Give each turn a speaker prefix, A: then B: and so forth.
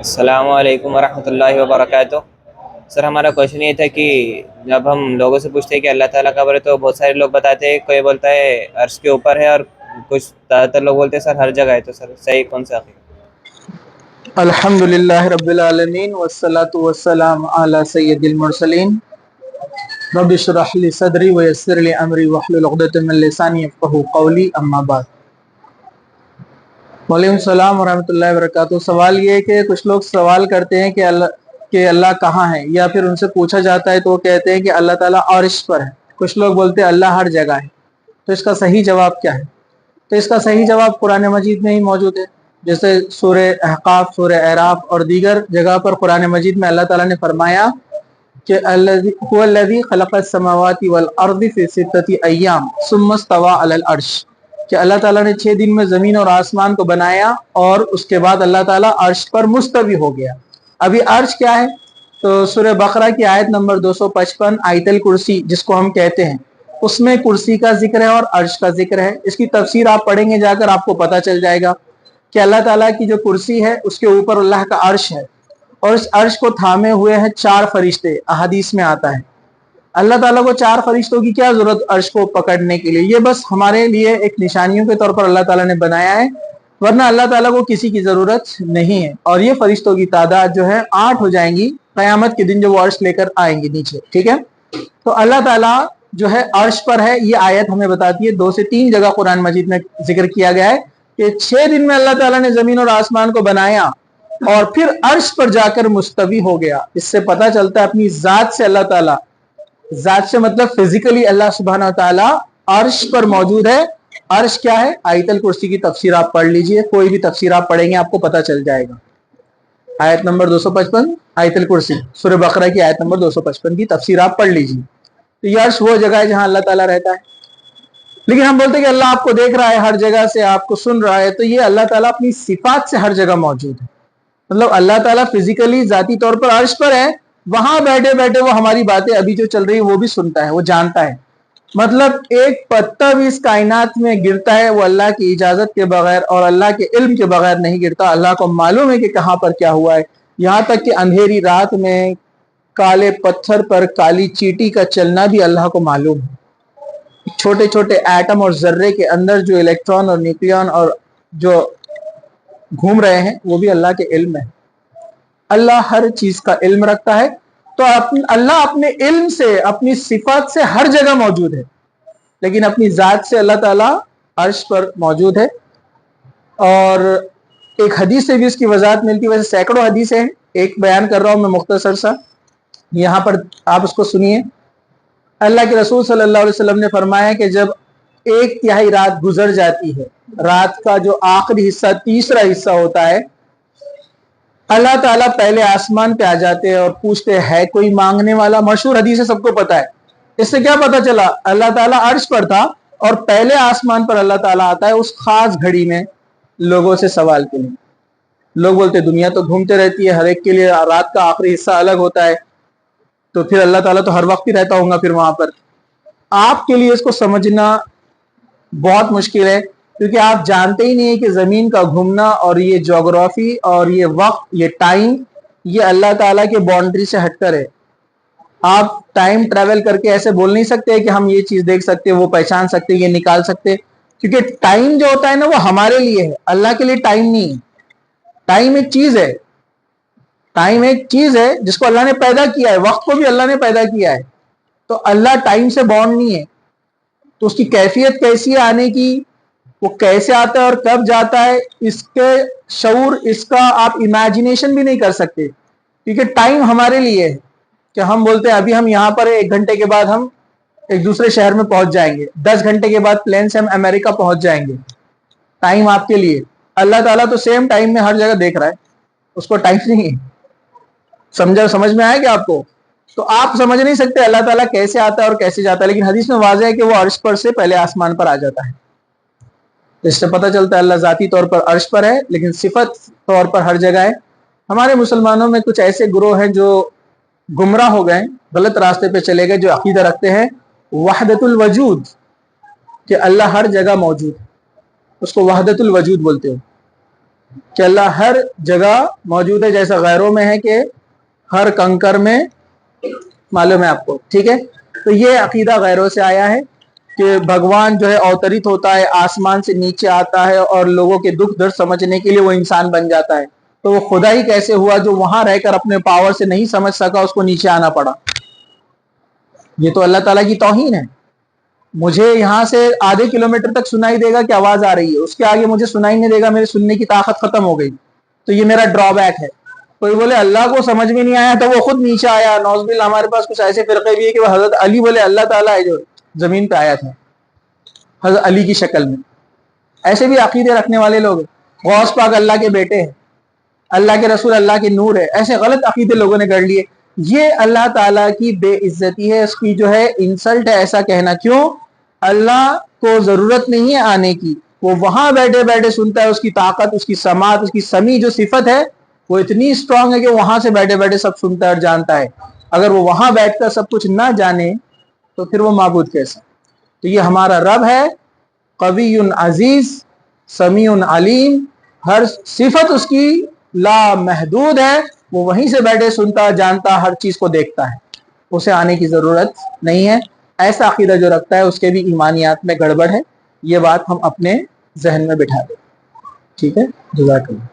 A: अस्सलाम वालेकुम वरहमतुल्लाहि वबरकातुह। सर हमारा क्वेश्चन ये था कि जब हम लोगों से पूछते हैं कि अल्लाह ताला कब्र है तो बहुत सारे लोग बताते हैं, कोई बोलता है अर्श के ऊपर है और कुछ ज़्यादातर लोग बोलते हैं सर हर जगह है। तो सर सही कौन सा है?
B: अल्हम्दुलिल्लाह रब्बिल आलमीन वस्सलातु वस्सलाम अला सय्यिदिल मुरसलीन रब्बि इश्रह ली सदरी व यस्सिर ली अमरी वहलुल उक़दतम मिन लिसानी यफ़क़हू क़ौली अम्मा बाद। वालेकुम सलाम व रहमतुल्लाहि व बरकातुहू। सवाल ये है कि कुछ लोग सवाल करते हैं कि अल्लाह कहाँ है, या फिर उनसे पूछा जाता है तो वो कहते हैं कि अल्लाह ताला अर्श पर है। कुछ लोग बोलते हैं अल्लाह हर जगह है। तो इसका सही जवाब क्या है? तो इसका सही जवाब कुरान मजीद में ही मौजूद है। जैसे सूरह अहकाफ, सूरह अराफ और दीगर जगह पर कुरान मजीद में अल्लाह ताला ने फरमाया कि हुवल्लज़ी खलक़स समावाति वल अर्ज़ फ़ी सित्तति अय्याम सुम्मा इस्तवा अलल अर्श, कि अल्लाह ताला ने 6 दिन में ज़मीन और आसमान को बनाया और उसके बाद अल्लाह ताला अर्श पर मुस्तवी हो गया। अभी अर्श क्या है? तो सूरह बकरा की आयत नंबर 255 आयतल कुर्सी जिसको हम कहते हैं, उसमें कुर्सी का जिक्र है और अर्श का जिक्र है। इसकी तफसीर आप पढ़ेंगे जाकर, आपको पता चल जाएगा कि अल्लाह ताला की जो कुर्सी है उसके ऊपर अल्लाह का अर्श है और इस अर्श को थामे हुए हैं 4 फरिश्ते। अहादीस में आता है अल्लाह ताला को 4 फरिश्तों की क्या जरूरत अर्श को पकड़ने के लिए, ये बस हमारे लिए एक निशानियों के तौर पर अल्लाह ताला ने बनाया है, वरना अल्लाह ताला को किसी की जरूरत नहीं है। और ये फरिश्तों की तादाद जो है 8 हो जाएंगी कयामत के दिन, जो वो अर्श लेकर आएंगे नीचे। ठीक है, तो अल्लाह ताला जो है अर्श पर है, ये आयत हमें बताती है। 2 से 3 जगह कुरान मजीद में जिक्र किया गया है कि 6 दिन में अल्लाह ताला ने जमीन और आसमान को बनाया और फिर अर्श पर जाकर मुस्तवी हो गया। इससे पता चलता है अपनी जात से अल्लाह ताला, जात से मतलब फिजिकली अल्लाह सुब्हानहू व तआला अर्श पर मौजूद है। अर्श क्या है? आयतल कुर्सी की तफसीर आप पढ़ लीजिए, कोई भी तफसीर आप पढ़ेंगे आपको पता चल जाएगा। आयत नंबर 255 आयतल कुर्सी, सूरह बकरा की आयत नंबर 255 की तफसीर आप पढ़ लीजिए। तो ये अर्श वो जगह है जहां अल्लाह ताला रहता है। लेकिन हम बोलते हैं कि अल्लाह आपको देख रहा है, हर जगह से आपको सुन रहा है, तो ये अल्लाह ताला अपनी सिफात से हर जगह मौजूद है। मतलब अल्लाह ताला फिजिकली जाती तौर पर अर्श पर है, वहां बैठे बैठे वो हमारी बातें अभी जो चल रही है वो भी सुनता है, वो जानता है। मतलब एक पत्ता भी इस कायनात में गिरता है वो अल्लाह की इजाजत के बगैर और अल्लाह के इल्म के बगैर नहीं गिरता। अल्लाह को मालूम है कि कहां पर क्या हुआ है। यहाँ तक कि अंधेरी रात में काले पत्थर पर काली चींटी का चलना भी अल्लाह को मालूम है। छोटे छोटे एटम और जर्रे के अंदर जो इलेक्ट्रॉन और न्यूक्लियन और जो घूम रहे हैं वो भी अल्लाह के इल्म है। अल्लाह हर चीज का इल्म रखता है, तो अल्लाह अपने इल्म से, अपनी सिफात से हर जगह मौजूद है, लेकिन अपनी जात से अल्लाह ताला अर्श पर मौजूद है। और एक हदीस से भी इसकी वजाहत मिलती है। वैसे सैकड़ों हदीसें हैं, एक बयान कर रहा हूं मैं मुख्तसर सा, यहाँ पर आप उसको सुनिए। अल्लाह के रसूल सल्लल्लाहु अलैहि वसल्लम ने फरमाया कि जब 1/3 रात गुजर जाती है, रात का जो आखिरी हिस्सा, तीसरा हिस्सा होता है, अल्लाह ताला पहले आसमान पे आ जाते हैं और पूछते हैं कोई मांगने वाला। मशहूर हदीस है, सबको पता है। इससे क्या पता चला? अल्लाह ताला अर्श पर था और पहले आसमान पर अल्लाह ताला आता है उस खास घड़ी में लोगों से सवाल के लिए। लोग बोलते दुनिया तो घूमते रहती है, हर एक के लिए रात का आखिरी हिस्सा अलग होता है, तो फिर अल्लाह ताला तो हर वक्त ही रहता होगा फिर वहां पर। आपके लिए इसको समझना बहुत मुश्किल है, क्योंकि आप जानते ही नहीं है कि जमीन का घूमना और ये ज्योग्राफी और ये वक्त, ये टाइम, ये अल्लाह ताला के बाउंड्री से हटकर है। आप टाइम ट्रेवल करके ऐसे बोल नहीं सकते कि हम ये चीज देख सकते हैं, वो पहचान सकते हैं, ये निकाल सकते हैं, क्योंकि टाइम जो होता है ना वो हमारे लिए है, अल्लाह के लिए टाइम नहीं है। टाइम एक चीज है, टाइम एक चीज है जिसको अल्लाह ने पैदा किया है, वक्त को भी अल्लाह ने पैदा किया है। तो अल्लाह टाइम से बाउंड नहीं है, तो उसकी कैफियत कैसी है आने की, वो कैसे आता है और कब जाता है, इसके शऊर, इसका आप इमेजिनेशन भी नहीं कर सकते, क्योंकि टाइम हमारे लिए है। कि हम बोलते हैं अभी हम यहाँ पर है, 1 घंटे के बाद हम एक दूसरे शहर में पहुंच जाएंगे, 10 घंटे के बाद प्लेन से हम अमेरिका पहुंच जाएंगे। टाइम आपके लिए, अल्लाह ताला तो सेम टाइम में हर जगह देख रहा है, उसको टाइम नहीं है। समझ में आया क्या आपको? तो आप समझ नहीं सकते अल्लाह ताला कैसे आता है और कैसे जाता है, लेकिन हदीस में वाज़ेह है कि वो अर्श पर से पहले आसमान पर आ जाता है। इससे पता चलता है अल्लाह जाती तौर पर अर्श पर है, लेकिन सिफत तौर पर हर जगह है। हमारे मुसलमानों में कुछ ऐसे गिरोह हैं जो गुमराह हो गए, गलत रास्ते पे चले गए, जो अकीदा रखते हैं वहदतुल वजूद, कि अल्लाह हर जगह मौजूद है, उसको वहदतुल वजूद बोलते हैं। کہ اللہ ہر جگہ موجود ہے، جیسا غیروں میں ہے کہ ہر کنکر میں، معلوم ہے آپ کو، ٹھیک ہے. تو یہ عقیدہ غیروں سے آیا ہے کہ بھگوان جو ہے اوترت ہوتا ہے، آسمان سے نیچے آتا ہے اور لوگوں کے دکھ درد سمجھنے کے لیے وہ انسان بن جاتا ہے. تو وہ خدا ہی کیسے ہوا جو وہاں رہ کر اپنے پاور سے نہیں سمجھ سکا، اس کو نیچے آنا پڑا. یہ تو اللہ تعالیٰ کی توہین ہے. مجھے یہاں سے آدھے کلومیٹر تک سنائی دے گا کہ آواز آ رہی ہے، اس کے آگے مجھے سنائی نہیں دے گا، میرے سننے کی طاقت ختم ہو گئی. تو یہ میرا ڈرا بیک ہے. کوئی بولے اللہ کو سمجھ میں نہیں آیا تو وہ خود نیچے آیا. نوز باللہ ہمارے پاس کچھ ایسے فرقے بھی ہے کہ وہ حضرت علی بولے اللہ تعالیٰ ہے جو زمین پہ آیا تھا حضرت علی کی شکل میں. ایسے بھی عقیدے رکھنے والے لوگ ہیں. غوث پاک اللہ کے بیٹے ہیں، اللہ کے رسول اللہ کے نور ہے. ایسے غلط عقیدے لوگوں نے گڑھ لیے. یہ اللہ تعالیٰ کی بے عزتی ہے، اس کی جو ہے انسلٹ ہے ایسا کہنا. کیوں؟ اللہ کو ضرورت نہیں ہے آنے کی، وہ وہاں بیٹھے بیٹھے سنتا ہے. اس کی طاقت، اس کی سماعت، اس کی سمیع جو صفت ہے وہ اتنی اسٹرانگ ہے کہ وہاں سے بیٹھے بیٹھے سب سنتا ہے اور جانتا ہے. اگر وہ وہاں بیٹھ کر سب کچھ نہ جانے تو پھر وہ معبود کیسا؟ تو یہ ہمارا رب ہے، قوی عزیز، سمیع علیم. ہر صفت اس کی لا محدود ہے. وہ وہیں سے بیٹھے سنتا، جانتا، ہر چیز کو دیکھتا ہے. اسے آنے کی ضرورت نہیں ہے. ایسا عقیدہ جو رکھتا ہے اس کے بھی ایمانیات میں گڑبڑ ہے. یہ بات ہم اپنے ذہن میں بٹھا دیں. ٹھیک ہے، جزاک اللہ.